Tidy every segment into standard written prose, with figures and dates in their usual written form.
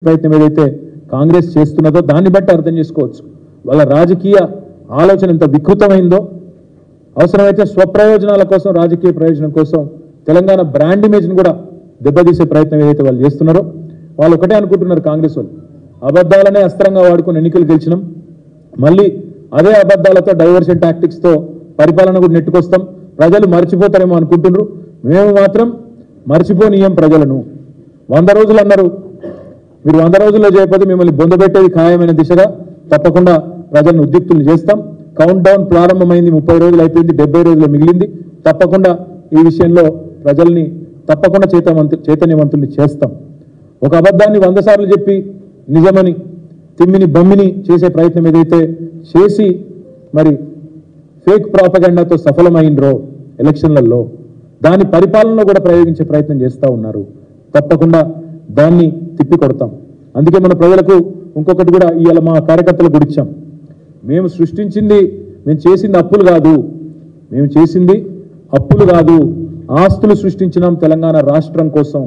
ప్రయత్నం ఏదైతే కాంగ్రెస్ చేస్తున్నదో దాన్ని బట్టి అర్థం చేసుకోవచ్చు వాళ్ళ రాజకీయ ఆలోచన ఎంత వికృతమైందో అవసరమైతే స్వప్రయోజనాల కోసం రాజకీయ ప్రయోజనం కోసం తెలంగాణ బ్రాండ్ ఇమేజ్ ని కూడా దెబ్బతీసే ప్రయత్నం ఏదైతే వాళ్ళు చేస్తున్నారో వాళ్ళు ఒకటే అనుకుంటున్నారు కాంగ్రెస్ వాళ్ళు అబద్ధాలనే అస్త్రంగా వాడుకొని ఎన్నికలు గెలిచినాం మళ్ళీ అదే అబద్ధాలతో డైవర్షన్ టాక్టిక్స్ తో పరిపాలన కూడా నెట్టుకొస్తాం ప్రజలు మర్చిపోతారేమో అనుకుంటున్నారు మేము మాత్రం మర్చిపోనీయం ప్రజలను 100 రోజులు అన్నారు మీరు 100 రోజుల్లో చేయకపోతే మిమ్మల్ని బొందబెట్టేది ఖాయమైన దిశగా తప్పకుండా ప్రజలను ఉద్యుక్తులు చేస్తాం కౌంట్ డౌన్ ప్రారంభమైంది 30 రోజులు అయిపోయింది 70 రోజులు మిగిలింది తప్పకుండా ఈ విషయంలో ప్రజల్ని తప్పకుండా చైతన్యవంతుల్ని చేస్తాం ఒక అబద్ధాన్ని 100 సార్లు చెప్పి నిజమని తిమ్మిని బమ్మిని చేసే ప్రయత్నం ఏదైతే చేసి మరి ఫేక్ ప్రాపగండాతో సఫలమైనరో ఎలక్షన్లలో దాని పరిపాలనలో కూడా ప్రయోగించే ప్రయత్నం చేస్తూ ఉన్నారు తప్పకుండా దాన్ని తిప్పి కొడతాం అందుకే మన ప్రజలకు ఇంకొకటి కూడా ఇవాళ మా కార్యకర్తలకు కూడా ఇచ్చాం మేము చేసింది అప్పులు కాదు మేము చేసింది అప్పులు కాదు ఆస్తులు సృష్టించినాం తెలంగాణ రాష్ట్రం కోసం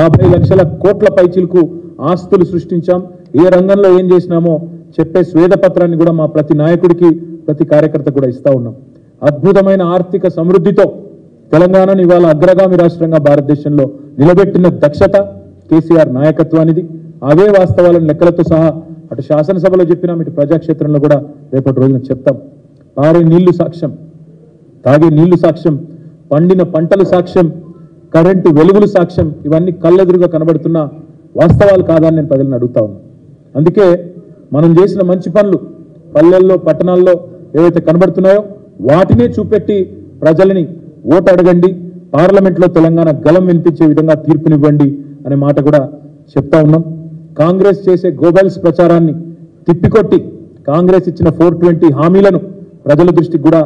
50 లక్షల కోట్ల పైచిలకు ఆస్తులు సృష్టించాం ఏ రంగంలో ఏం చేసినామో చెప్పే స్వేదపత్రాన్ని కూడా మా ప్రతి నాయకుడికి ప్రతి కార్యకర్త కూడా ఇస్తా ఉన్నాం అద్భుతమైన ఆర్థిక సమృద్ధితో తెలంగాణను ఇవాళ అగ్రగామి రాష్ట్రంగా భారతదేశంలో నిలబెట్టిన దక్షత కేసీఆర్ నాయకత్వానిది అవే వాస్తవాలను లెక్కలతో సహా అటు శాసనసభలో చెప్పినాం ఇటు ప్రజాక్షేత్రంలో కూడా రేపటి రోజున చెప్తాం పారే నీళ్లు సాక్ష్యం తాగే నీళ్లు సాక్ష్యం పండిన పంటలు సాక్ష్యం కరెంటు వెలుగులు సాక్ష్యం ఇవన్నీ కళ్ళెదురుగా కనబడుతున్న వాస్తవాలు కాదని నేను ప్రజలను అడుగుతా ఉన్నా అందుకే మనం చేసిన మంచి పనులు పల్లెల్లో పట్టణాల్లో ఏవైతే కనబడుతున్నాయో వాటినే చూపెట్టి ప్రజలని ఓటు అడగండి పార్లమెంట్లో తెలంగాణ గలం వినిపించే విధంగా తీర్పునివ్వండి అనే మాట కూడా చెప్తా ఉన్నాం కాంగ్రెస్ చేసే గోబెల్స్ ప్రచారాన్ని తిప్పికొట్టి కాంగ్రెస్ ఇచ్చిన 420 హామీలను ప్రజల దృష్టికి కూడా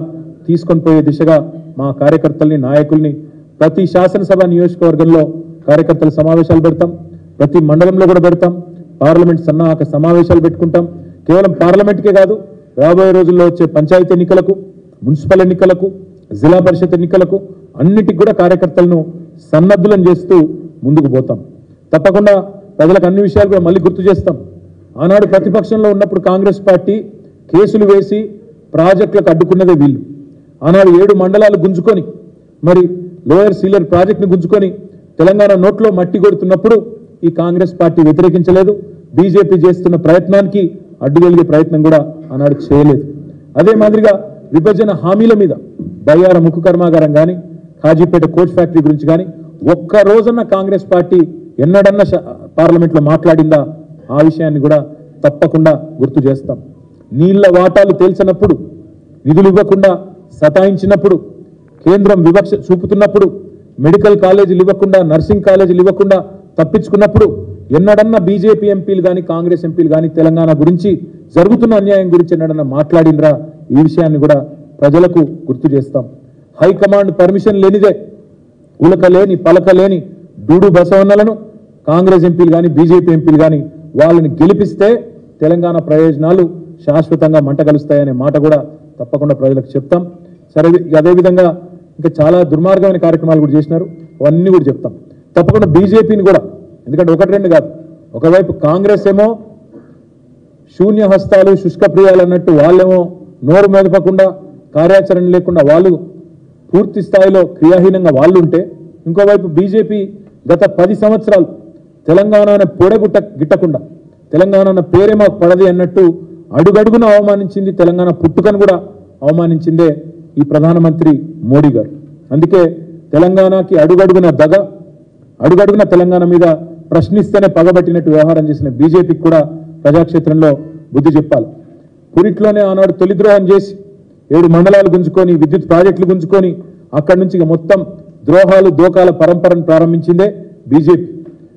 తీసుకొని పోయే దిశగా మా కార్యకర్తల్ని నాయకుల్ని ప్రతి శాసనసభ నియోజకవర్గంలో కార్యకర్తల సమావేశాలు పెడతాం ప్రతి మండలంలో కూడా పెడతాం పార్లమెంట్ సన్నాహక సమావేశాలు పెట్టుకుంటాం కేవలం పార్లమెంట్కే కాదు రాబోయే రోజుల్లో వచ్చే పంచాయతీ ఎన్నికలకు మున్సిపల్ ఎన్నికలకు జిల్లా పరిషత్ ఎన్నికలకు అన్నిటికి కూడా కార్యకర్తలను సన్నద్ధులను చేస్తూ ముందుకు పోతాం తప్పకుండా ప్రజలకు అన్ని విషయాలు కూడా మళ్ళీ గుర్తు చేస్తాం ఆనాడు ప్రతిపక్షంలో ఉన్నప్పుడు కాంగ్రెస్ పార్టీ కేసులు వేసి ప్రాజెక్టులకు అడ్డుకున్నదే వీళ్ళు ఆనాడు 7 మండలాలు గుంజుకొని మరి లోయర్ సీలర్ ప్రాజెక్టును గుంజుకొని తెలంగాణ నోట్లో మట్టి కొడుతున్నప్పుడు ఈ కాంగ్రెస్ పార్టీ వ్యతిరేకించలేదు బీజేపీ చేస్తున్న ప్రయత్నానికి అడ్డుగలిగే ప్రయత్నం కూడా ఆనాడు చేయలేదు అదే మాదిరిగా విభజన హామీల మీద బయ్యార ముక్కు కర్మాగారం కానీ కాజీపేట కోచ్ ఫ్యాక్టరీ గురించి కానీ ఒక్క రోజన్న కాంగ్రెస్ పార్టీ ఎన్నడన్నా పార్లమెంట్లో మాట్లాడిందా ఆ విషయాన్ని కూడా తప్పకుండా గుర్తు చేస్తాం నీళ్ల వాటాలు తేల్చినప్పుడు నిధులు ఇవ్వకుండా సతాయించినప్పుడు కేంద్రం వివక్ష చూపుతున్నప్పుడు మెడికల్ కాలేజీలు ఇవ్వకుండా నర్సింగ్ కాలేజీలు ఇవ్వకుండా తప్పించుకున్నప్పుడు ఎన్నడన్నా బీజేపీ ఎంపీలు కానీ కాంగ్రెస్ ఎంపీలు కానీ తెలంగాణ గురించి జరుగుతున్న అన్యాయం గురించి ఎన్నడన్నా మాట్లాడినరా ఈ విషయాన్ని కూడా ప్రజలకు గుర్తు చేస్తాం హైకమాండ్ పర్మిషన్ లేనిదే ఉలకలేని పలకలేని డూడు బసవన్నలను కాంగ్రెస్ ఎంపీలు కానీ బీజేపీ ఎంపీలు కానీ వాళ్ళని గెలిపిస్తే తెలంగాణ ప్రయోజనాలు శాశ్వతంగా మంట కలుస్తాయనే మాట కూడా తప్పకుండా ప్రజలకు చెప్తాం సరే అదేవిధంగా ఇంకా చాలా దుర్మార్గమైన కార్యక్రమాలు కూడా చేసినారు అవన్నీ కూడా చెప్తాం తప్పకుండా బీజేపీని కూడా ఎందుకంటే 1-2 కాదు ఒకవైపు కాంగ్రెస్ ఏమో శూన్య హస్తాలు శుష్కప్రియాలు అన్నట్టు వాళ్ళేమో నోరు మెదపకుండా కార్యాచరణ లేకుండా వాళ్ళు పూర్తి స్థాయిలో క్రియాహీనంగా వాళ్ళు ఉంటే ఇంకోవైపు బీజేపీ గత 10 సంవత్సరాలు తెలంగాణ గిట్టకుండా తెలంగాణ పేరే మాకు పడది అన్నట్టు అడుగడుగున అవమానించింది తెలంగాణ పుట్టుకను కూడా అవమానించిందే ఈ ప్రధానమంత్రి మోడీ గారు అందుకే తెలంగాణకి అడుగడుగున తెలంగాణ మీద ప్రశ్నిస్తేనే పగబట్టినట్టు వ్యవహారం చేసిన బీజేపీకి కూడా ప్రజాక్షేత్రంలో బుద్ధి చెప్పాలి పురిట్లోనే ఆనాడు తొలిద్రోహం చేసి 7 మండలాలు గుంజుకొని విద్యుత్ ప్రాజెక్టులు గుంజుకొని అక్కడి నుంచి మొత్తం ద్రోహాలు దోకాల పరంపరను ప్రారంభించిందే బీజేపీ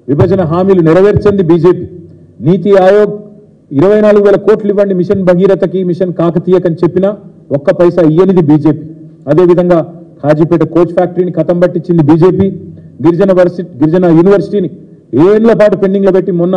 విభజన హామీలు నెరవేర్చింది బీజేపీ నీతి ఆయోగ్ 24,000 కోట్లు ఇవ్వండి మిషన్ భగీరథకి మిషన్ కాకతీయకని చెప్పినా ఒక్క పైసా ఇయ్యనిది బీజేపీ అదేవిధంగా కాజీపేట కోచ్ ఫ్యాక్టరీని కథం పట్టించింది బీజేపీ గిరిజన యూనివర్సిటీని 7 ఏళ్ల పాటు పెండింగ్లో పెట్టి మొన్న